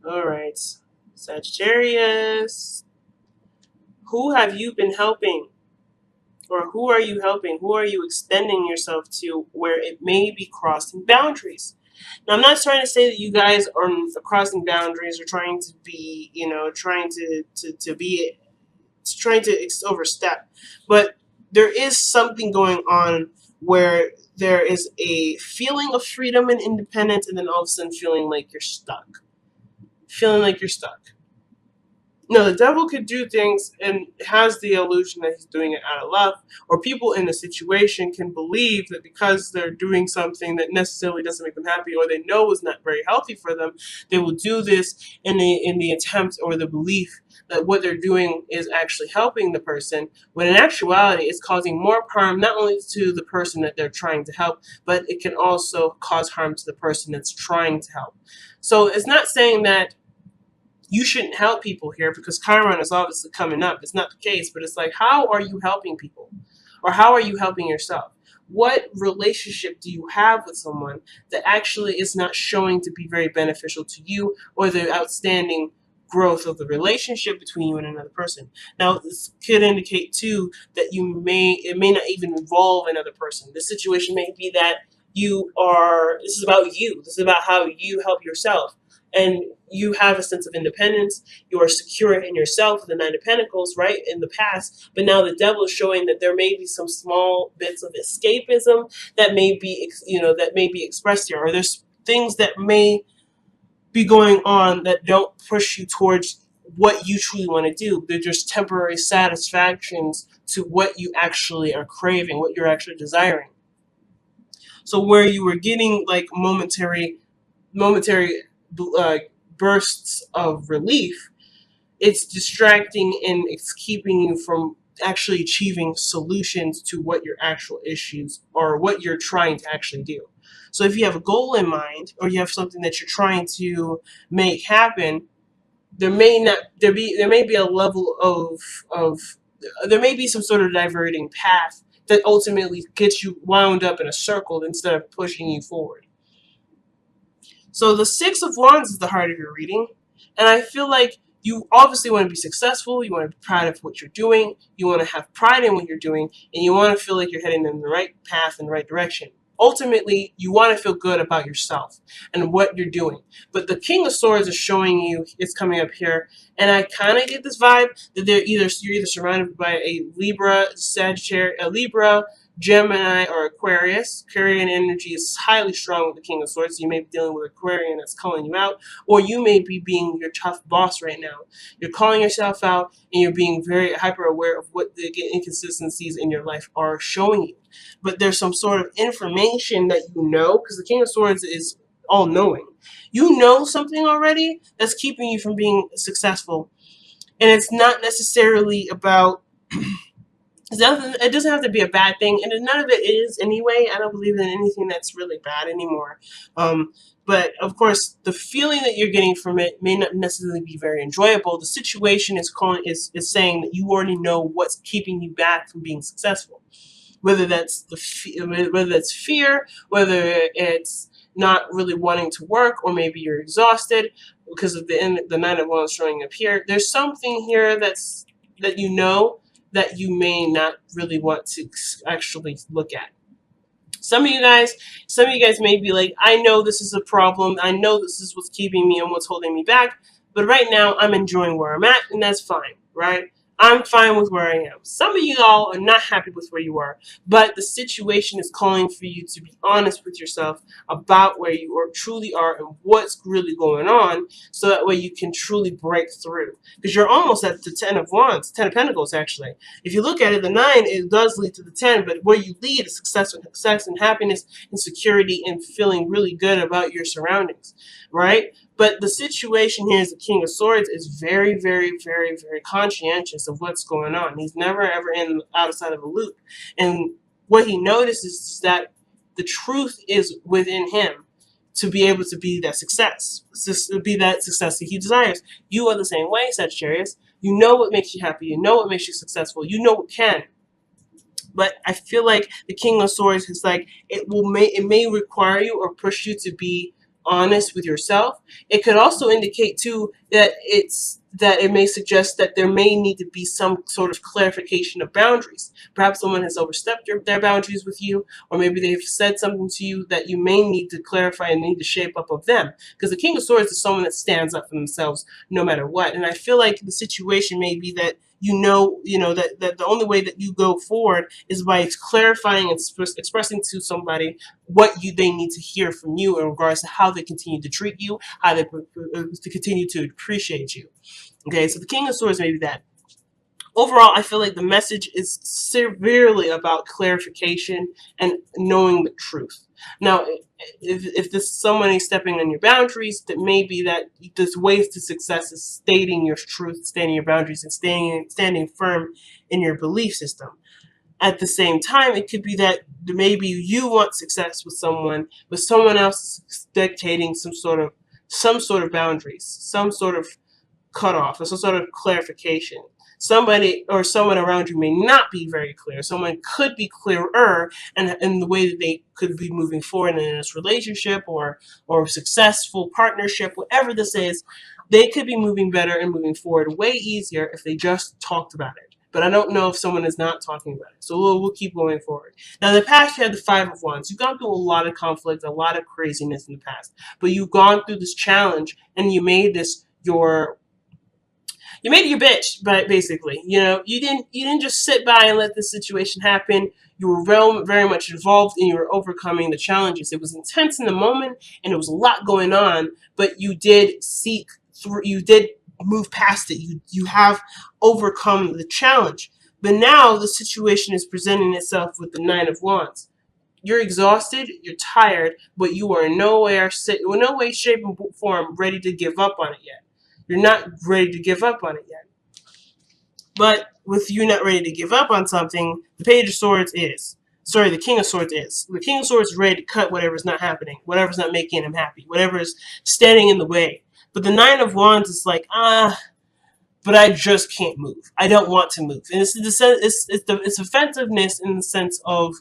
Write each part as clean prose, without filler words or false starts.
All right. Sagittarius. Who have you been helping? Or who are you helping? Who are you extending yourself to where it may be crossing boundaries? Now, I'm not trying to say that you guys are crossing boundaries or trying to be, trying to be, trying to overstep, but there is something going on where there is a feeling of freedom and independence, and then all of a sudden feeling like you're stuck. Feeling like you're stuck. No, the devil could do things and has the illusion that he's doing it out of love, or people in the situation can believe that because they're doing something that necessarily doesn't make them happy or they know is not very healthy for them, they will do this in the attempt or the belief that what they're doing is actually helping the person, when in actuality it's causing more harm not only to the person that they're trying to help, but it can also cause harm to the person that's trying to help. So it's not saying that you shouldn't help people here because Chiron is obviously coming up. It's not the case, but it's like, how are you helping people? Or how are you helping yourself? What relationship do you have with someone that actually is not showing to be very beneficial to you, or the outstanding growth of the relationship between you and another person? Now, this could indicate too that it may not even involve another person. The situation may be that this is about you. This is about how you help yourself. And you have a sense of independence. You are secure in yourself, the Nine of Pentacles, right, in the past. But now the devil is showing that there may be some small bits of escapism that may be, that may be expressed here. Or there's things that may be going on that don't push you towards what you truly want to do. They're just temporary satisfactions to what you actually are craving, what you're actually desiring. So where you were getting like momentary uh, bursts of relief, it's distracting and it's keeping you from actually achieving solutions to what your actual issues or what you're trying to actually do. So if you have a goal in mind or you have something that you're trying to make happen, there may be a level of there may be some sort of diverting path that ultimately gets you wound up in a circle instead of pushing you forward. So the Six of Wands is the heart of your reading. And I feel like you obviously want to be successful. You want to be proud of what you're doing. You want to have pride in what you're doing. And you want to feel like you're heading in the right path, in the right direction. Ultimately, you want to feel good about yourself and what you're doing. But the King of Swords is showing you, it's coming up here. And I kind of get this vibe that you're either surrounded by a Libra, Sagittarius, a Libra, Gemini, or Aquarius. Aquarian energy is highly strong with the King of Swords. So you may be dealing with Aquarian that's calling you out, or you may be being your tough boss right now. You're calling yourself out, and you're being very hyper aware of what the inconsistencies in your life are showing you. But there's some sort of information that you know, because the King of Swords is all-knowing. You know something already that's keeping you from being successful, and it's not necessarily about it doesn't have to be a bad thing, and none of it is anyway. I don't believe in anything that's really bad anymore. But of course, the feeling that you're getting from it may not necessarily be very enjoyable. The situation is saying that you already know what's keeping you back from being successful. Whether that's whether that's fear, whether it's not really wanting to work, or maybe you're exhausted because of the Nine of Wands showing up here. There's something here that you know that you may not really want to actually look at. Some of you guys may be like, I know this is a problem. I know this is what's keeping me and what's holding me back. But right now, I'm enjoying where I'm at, and that's fine, right? I'm fine with where I am. Some of you all are not happy with where you are, but the situation is calling for you to be honest with yourself about where you truly are and what's really going on, so that way you can truly break through. Because you're almost at the Ten of Wands, Ten of Pentacles, actually. If you look at it, the 9, it does lead to the 10, but where you lead is success and happiness and security and feeling really good about your surroundings, right? But the situation here is the King of Swords is very, very, very, very conscientious of what's going on. He's never, ever outside of a loop. And what he notices is that the truth is within him to be able to be that success, to be that success that he desires. You are the same way, Sagittarius. You know what makes you happy. You know what makes you successful. You know what can. But I feel like the King of Swords is like, it may require you or push you to be honest with yourself. It could also indicate too that it may suggest that there may need to be some sort of clarification of boundaries. Perhaps someone has overstepped their boundaries with you, or maybe they've said something to you that you may need to clarify and need to shape up of them. Because the King of Swords is someone that stands up for themselves no matter what. And I feel like the situation may be that that the only way that you go forward is by clarifying and expressing to somebody what they need to hear from you in regards to how they continue to treat you, how they to continue to appreciate you. Okay, so the King of Swords may be that. Overall, I feel like the message is severely about clarification and knowing the truth. Now, if this somebody stepping on your boundaries, that may be that there's ways to success is stating your truth, stating your boundaries, and standing firm in your belief system. At the same time, it could be that maybe you want success with someone, but someone else is dictating some sort of boundaries, some sort of cutoff, or some sort of clarification. Somebody or someone around you may not be very clear. Someone could be clearer in the way that they could be moving forward in this relationship or successful partnership, whatever this is. They could be moving better and moving forward way easier if they just talked about it. But I don't know if someone is not talking about it. So we'll keep going forward. Now, in the past, you had the Five of Wands. You've gone through a lot of conflict, a lot of craziness in the past. But you've gone through this challenge, and you made this you made it your bitch, but basically, you didn't just sit by and let this situation happen. You were very much involved, and you were overcoming the challenges. It was intense in the moment, and there was a lot going on, but you did seek through. You did move past it. You have overcome the challenge. But now the situation is presenting itself with the Nine of Wands. You're exhausted, you're tired, but you are in no way, shape, and form ready to give up on it yet. You're not ready to give up on it yet. But with you not ready to give up on something, the Page of Swords is. Sorry, the King of Swords is. The King of Swords is ready to cut whatever's not happening, whatever's not making him happy, whatever is standing in the way. But the Nine of Wands is like, but I just can't move. I don't want to move. And it's offensiveness in the sense of,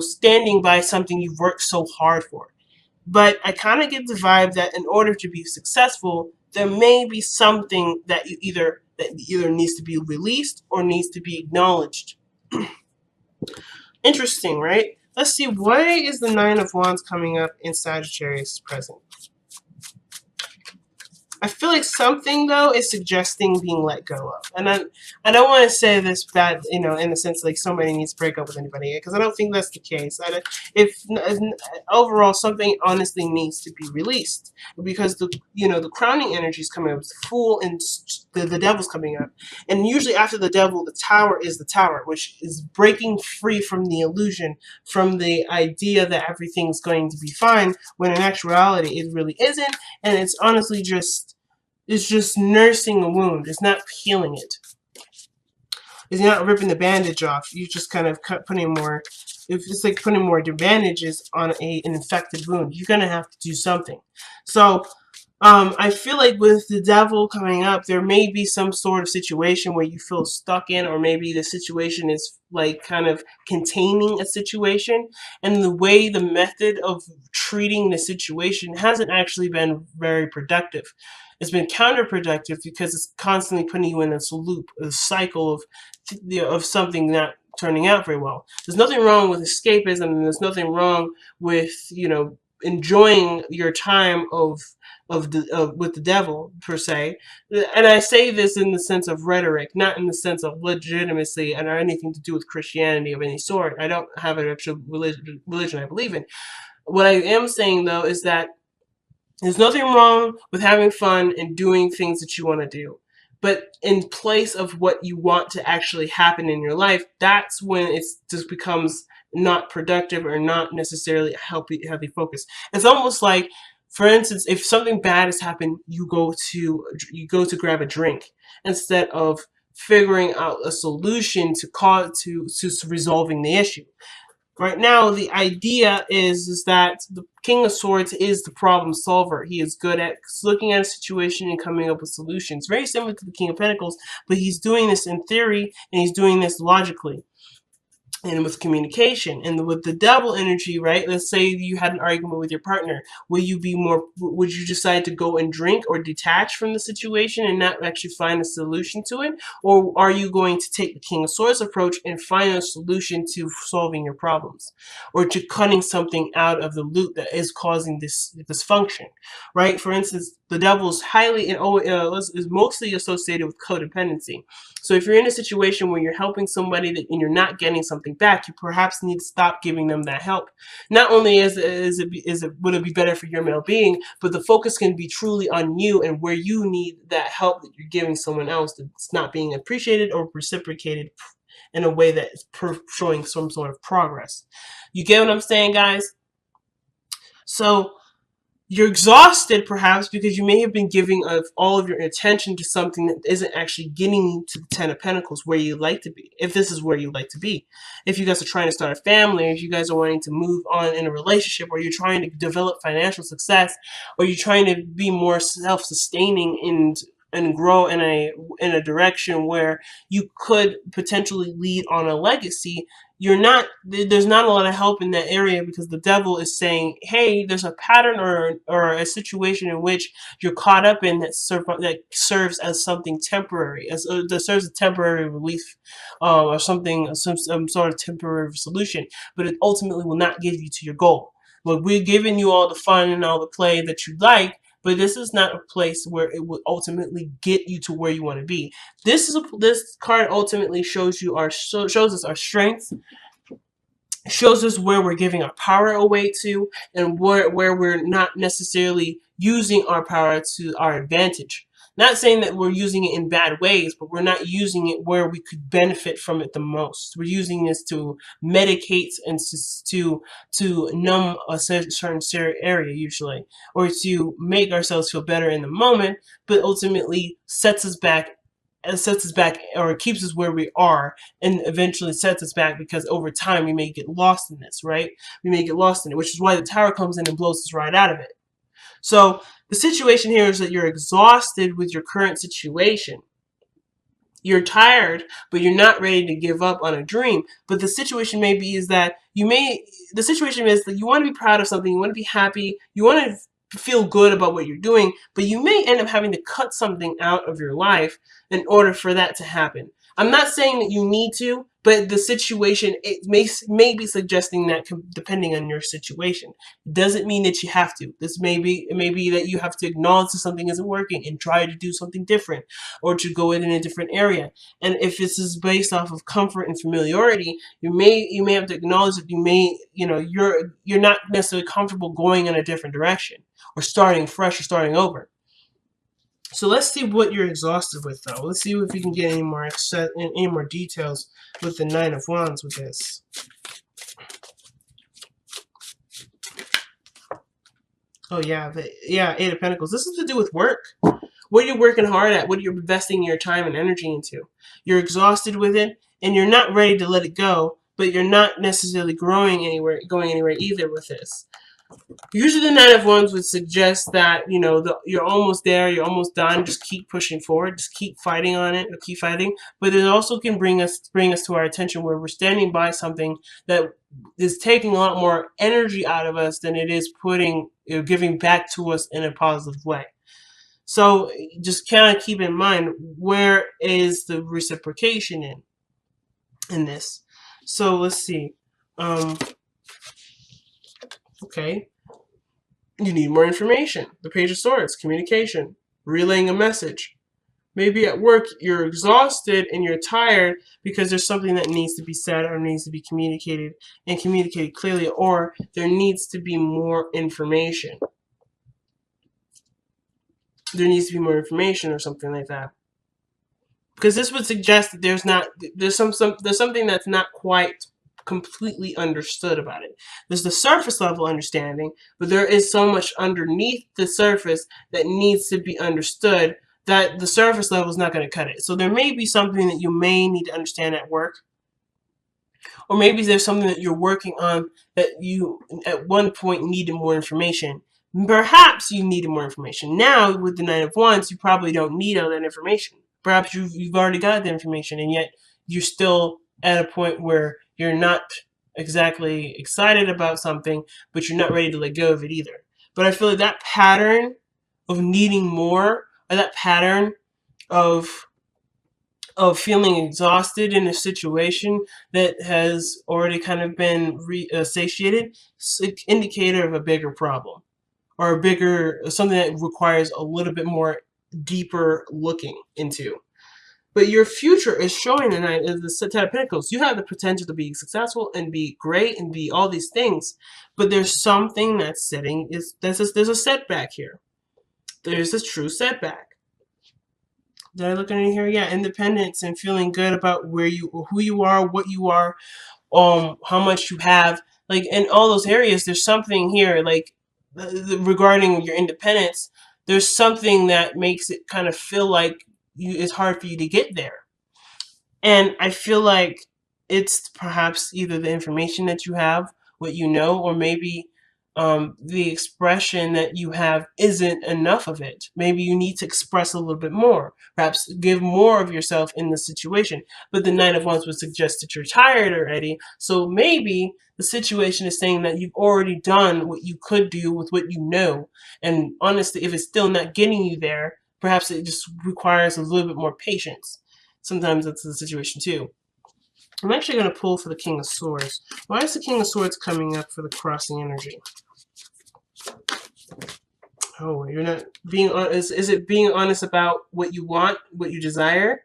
standing by something you've worked so hard for. But I kind of get the vibe that in order to be successful, there may be something that either needs to be released or needs to be acknowledged. Interesting, right? Let's see, why is the Nine of Wands coming up in Sagittarius present? I feel like something, though, is suggesting being let go of. And I don't want to say this bad, in the sense like somebody needs to break up with anybody, because I don't think that's the case. If overall, something honestly needs to be released, because the crowning energy is coming up, the Fool and the Devil's coming up. And usually after the Devil, the Tower is the Tower, which is breaking free from the illusion, from the idea that everything's going to be fine, when in actuality it really isn't. And it's honestly just nursing a wound. It's not healing it. It's not ripping the bandage off. You just kind of putting more. It's like putting more bandages on an infected wound. You're gonna have to do something. So I feel like with the Devil coming up, there may be some sort of situation where you feel stuck in, or maybe the situation is like kind of containing a situation, and the method of treating the situation hasn't actually been very productive. It's been counterproductive because it's constantly putting you in a loop, a cycle of something not turning out very well. There's nothing wrong with escapism, and there's nothing wrong with enjoying your time with the Devil per se. And I say this in the sense of rhetoric, not in the sense of legitimacy and or anything to do with Christianity of any sort. I don't have an actual religion I believe in. What I am saying, though, is that there's nothing wrong with having fun and doing things that you want to do. But in place of what you want to actually happen in your life, that's when it just becomes not productive or not necessarily a healthy focus. It's almost like, for instance, if something bad has happened, you go to grab a drink instead of figuring out a solution to resolving the issue. Right now, the idea is that the King of Swords is the problem solver. He is good at looking at a situation and coming up with solutions. Very similar to the King of Pentacles, but he's doing this in theory, and he's doing this logically. and with communication. And with the devil energy, right, let's say you had an argument with your partner, would you decide to go and drink or detach from the situation and not actually find a solution to it? Or are you going to take the King of Swords approach and find a solution to solving your problems, or to cutting something out of the loop that is causing this dysfunction, right? For instance, the devil is is mostly associated with codependency. So if you're in a situation where you're helping somebody and you're not getting something back, you perhaps need to stop giving them that help. Not only would it be better for your well-being, but the focus can be truly on you and where you need that help that you're giving someone else that's not being appreciated or reciprocated in a way that is showing some sort of progress. You get what I'm saying, guys? So you're exhausted perhaps because you may have been giving all of your attention to something that isn't actually getting you to the Ten of Pentacles where you'd like to be, if this is where you'd like to be. If you guys are trying to start a family, or if you guys are wanting to move on in a relationship, or you're trying to develop financial success, or you're trying to be more self-sustaining and grow in a direction where you could potentially lead on a legacy, there's not a lot of help in that area, because the devil is saying, hey, there's a pattern or a situation in which you're caught up in that serves as something temporary, that serves a temporary relief, or something, some sort of temporary solution, but it ultimately will not get you to your goal. But we're giving you all the fun and all the play that you like, but this is not a place where it will ultimately get you to where you want to be. This card ultimately shows us our strengths, shows us where we're giving our power away to, and where we're not necessarily using our power to our advantage. Not saying that we're using it in bad ways, but we're not using it where we could benefit from it the most. We're using this to medicate and to numb a certain area usually, or to make ourselves feel better in the moment, but ultimately sets us back or keeps us where we are, and eventually sets us back, because over time we may get lost in this, right? We may get lost in it, which is why the Tower comes in and blows us right out of it. So the situation here is that you're exhausted with your current situation. You're tired, but you're not ready to give up on a dream. But the situation may be is that the situation is that you want to be proud of something, you want to be happy, you want to feel good about what you're doing, but you may end up having to cut something out of your life in order for that to happen. I'm not saying that you need to, but the situation, it may be suggesting that, depending on your situation. It doesn't mean that you have to. It may be that you have to acknowledge that something isn't working and try to do something different, or to go in a different area. And if this is based off of comfort and familiarity, you may have to acknowledge that you're not necessarily comfortable going in a different direction, or starting fresh, or starting over. So let's see what you're exhausted with, though. Let's see if we can get any more details with the Nine of Wands with this. Oh yeah, Eight of Pentacles. This is to do with work. What you're working hard at, what you're investing your time and energy into. You're exhausted with it, and you're not ready to let it go, but you're not necessarily going anywhere either with this. Usually the Nine of Wands would suggest that, you're almost there, you're almost done, just keep pushing forward, just keep fighting on it, or keep fighting. But it also can bring us to our attention where we're standing by something that is taking a lot more energy out of us than it is giving back to us in a positive way. So just kind of keep in mind, where is the reciprocation in this? So let's see. Okay. You need more information. The Page of Swords, communication, relaying a message. Maybe at work you're exhausted and you're tired because there's something that needs to be said or needs to be communicated, and communicated clearly, or there needs to be more information. There needs to be more information or something like that. Because this would suggest that there's something that's not quite completely understood about it. There's the surface level understanding, but there is so much underneath the surface that needs to be understood that the surface level is not going to cut it. So there may be something that you may need to understand at work, or maybe there's something that you're working on that you at one point needed more information. Perhaps you needed more information. Now with the Nine of Wands, you probably don't need all that information. Perhaps you've already got the information, and yet you're still at a point where You're not exactly excited about something, but you're not ready to let go of it either. But I feel like that pattern of needing more, or that pattern of feeling exhausted in a situation that has already kind of been satiated, it's an indicator of a bigger problem, or a bigger something that requires a little bit more deeper looking into. But your future is showing tonight is the Ten of Pentacles. You have the potential to be successful and be great and be all these things, but there's something that's sitting. There's a setback here. There's a true setback. Did I look in here? Yeah, independence and feeling good about who you are, what you are, how much you have. Like in all those areas, there's something here. Like regarding your independence, there's something that makes it kind of feel like it's hard for you to get there. And I feel like it's perhaps either the information that you have, what you know, or maybe the expression that you have isn't enough of it. Maybe you need to express a little bit more, perhaps give more of yourself in the situation. But the Nine of Wands would suggest that you're tired already. So maybe the situation is saying that you've already done what you could do with what you know. And honestly, if it's still not getting you there, perhaps it just requires a little bit more patience. Sometimes that's the situation too. I'm actually going to pull for the King of Swords. Why is the King of Swords coming up for the crossing energy? Oh, you're not being honest. Is it being honest about what you want, what you desire?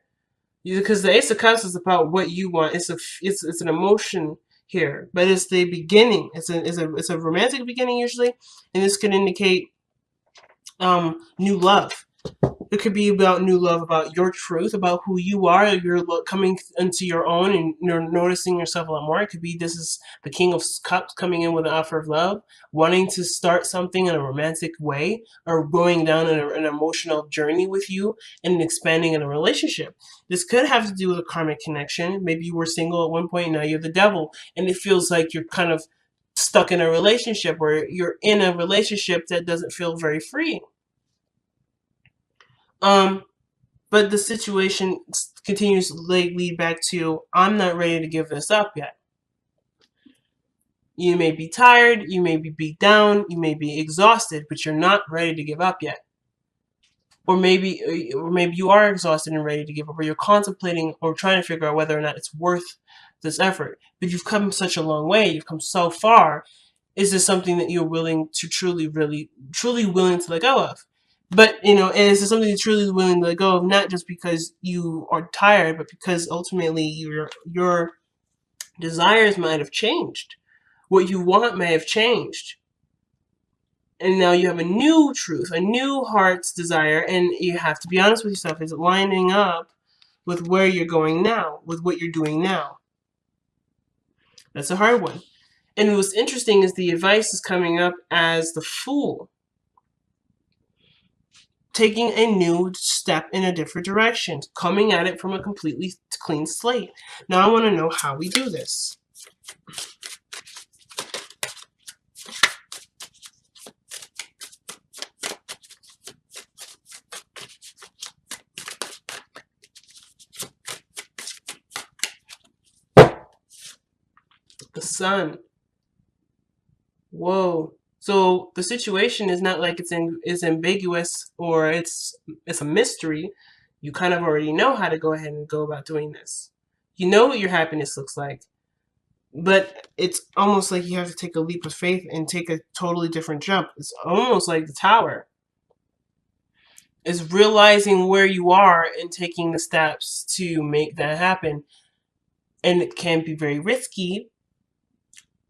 Because the Ace of Cups is about what you want. It's an emotion here, but it's the beginning. It's a romantic beginning usually, and this can indicate new love. It could be about new love, about your truth, about who you are. You're coming into your own and you're noticing yourself a lot more. It could be this is the King of Cups coming in with an offer of love, wanting to start something in a romantic way, or going down an emotional journey with you and expanding in a relationship. This could have to do with a karmic connection. Maybe you were single at one point, now you're the devil, and it feels like you're kind of stuck in a relationship, or you're in a relationship that doesn't feel very free. But the situation continues to lead back to, I'm not ready to give this up yet. You may be tired, you may be beat down, you may be exhausted, but you're not ready to give up yet. Or maybe you are exhausted and ready to give up, or you're contemplating or trying to figure out whether or not it's worth this effort. But you've come such a long way, you've come so far. Is this something that you're willing to truly willing to let go of? But, is this something you're truly willing to let go of, not just because you are tired, but because ultimately your desires might have changed. What you want may have changed. And now you have a new truth, a new heart's desire, and you have to be honest with yourself. Is it lining up with where you're going now, with what you're doing now? That's a hard one. And what's interesting is the advice is coming up as the Fool. Taking a new step in a different direction, coming at it from a completely clean slate. Now I want to know how we do this. The Sun. Whoa. So the situation is not like it's ambiguous, or it's a mystery. You kind of already know how to go ahead and go about doing this. You know what your happiness looks like. But it's almost like you have to take a leap of faith and take a totally different jump. It's almost like the Tower. It's realizing where you are and taking the steps to make that happen. And it can be very risky,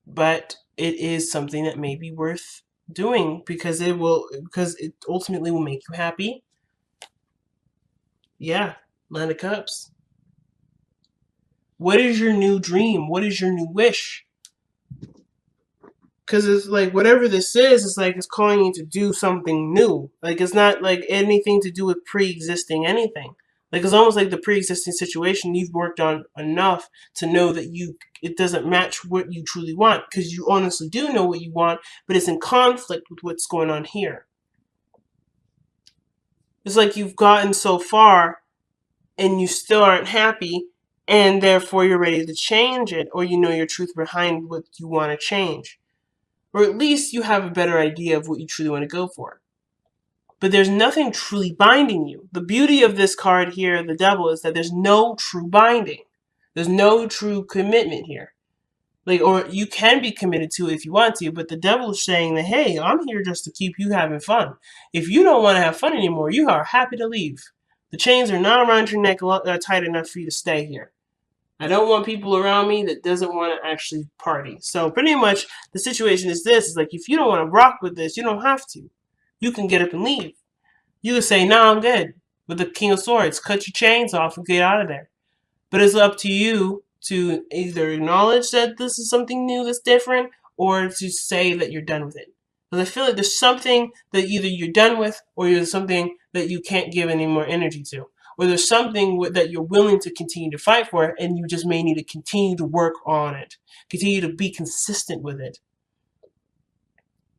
but it is something that may be worth doing because it ultimately will make you happy. Yeah, Nine of Cups. What is your new dream? What is your new wish? Because it's like whatever this is, it's like it's calling you to do something new. Like it's not like anything to do with pre-existing anything. Like it's almost like the pre-existing situation you've worked on enough to know that it doesn't match what you truly want, because you honestly do know what you want, but it's in conflict with what's going on here. It's like you've gotten so far and you still aren't happy, and therefore you're ready to change it, or you know your truth behind what you want to change, or at least you have a better idea of what you truly want to go for. But there's nothing truly binding you. The beauty of this card here, the devil, is that there's no true binding. There's no true commitment here. Like, or you can be committed to it if you want to, but the devil is saying that, hey, I'm here just to keep you having fun. If you don't want to have fun anymore, you are happy to leave. The chains are not around your neck tight enough for you to stay here. I don't want people around me that doesn't want to actually party. So pretty much the situation is this, is like, if you don't want to rock with this, you don't have to. You can get up and leave. You can say, no, I'm good. With the King of Swords, cut your chains off and get out of there. But it's up to you to either acknowledge that this is something new that's different, or to say that you're done with it. Because I feel like there's something that either you're done with, or there's something that you can't give any more energy to. Or there's something that you're willing to continue to fight for, and you just may need to continue to work on it. Continue to be consistent with it.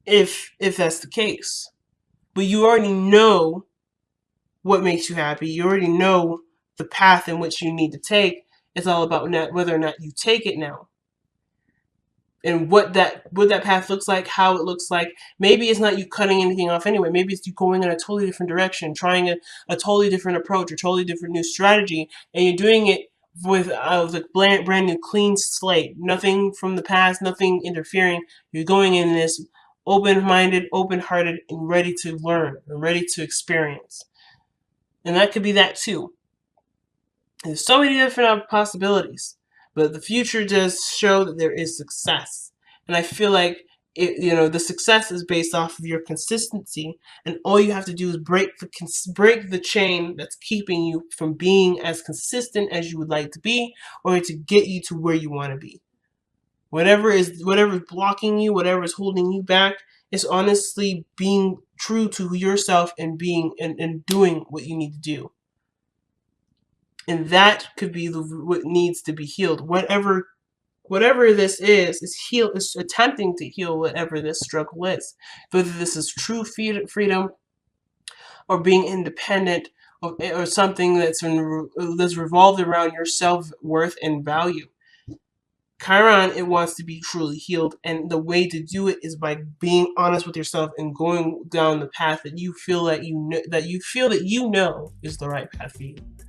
If that's the case. But you already know what makes you happy. You already know the path in which you need to take. It's all about whether or not you take it now. And what that path looks like, how it looks like. Maybe it's not you cutting anything off anyway. Maybe it's you going in a totally different direction, trying a totally different approach, a totally different new strategy, and you're doing it with the brand new clean slate. Nothing from the past, nothing interfering. You're going in this open-minded, open-hearted, and ready to learn, and ready to experience. And that could be that too. There's so many different possibilities, but the future does show that there is success. And I feel like the success is based off of your consistency, and all you have to do is break the chain that's keeping you from being as consistent as you would like to be, or to get you to where you want to be. Whatever is blocking you, whatever is holding you back, is honestly being true to yourself and doing what you need to do. And that could be what needs to be healed. Whatever this is attempting to heal whatever this struggle is. Whether this is true freedom, or being independent, or something that's revolved around your self-worth and value. Chiron, it wants to be truly healed, and the way to do it is by being honest with yourself and going down the path that you feel that you know is the right path for you.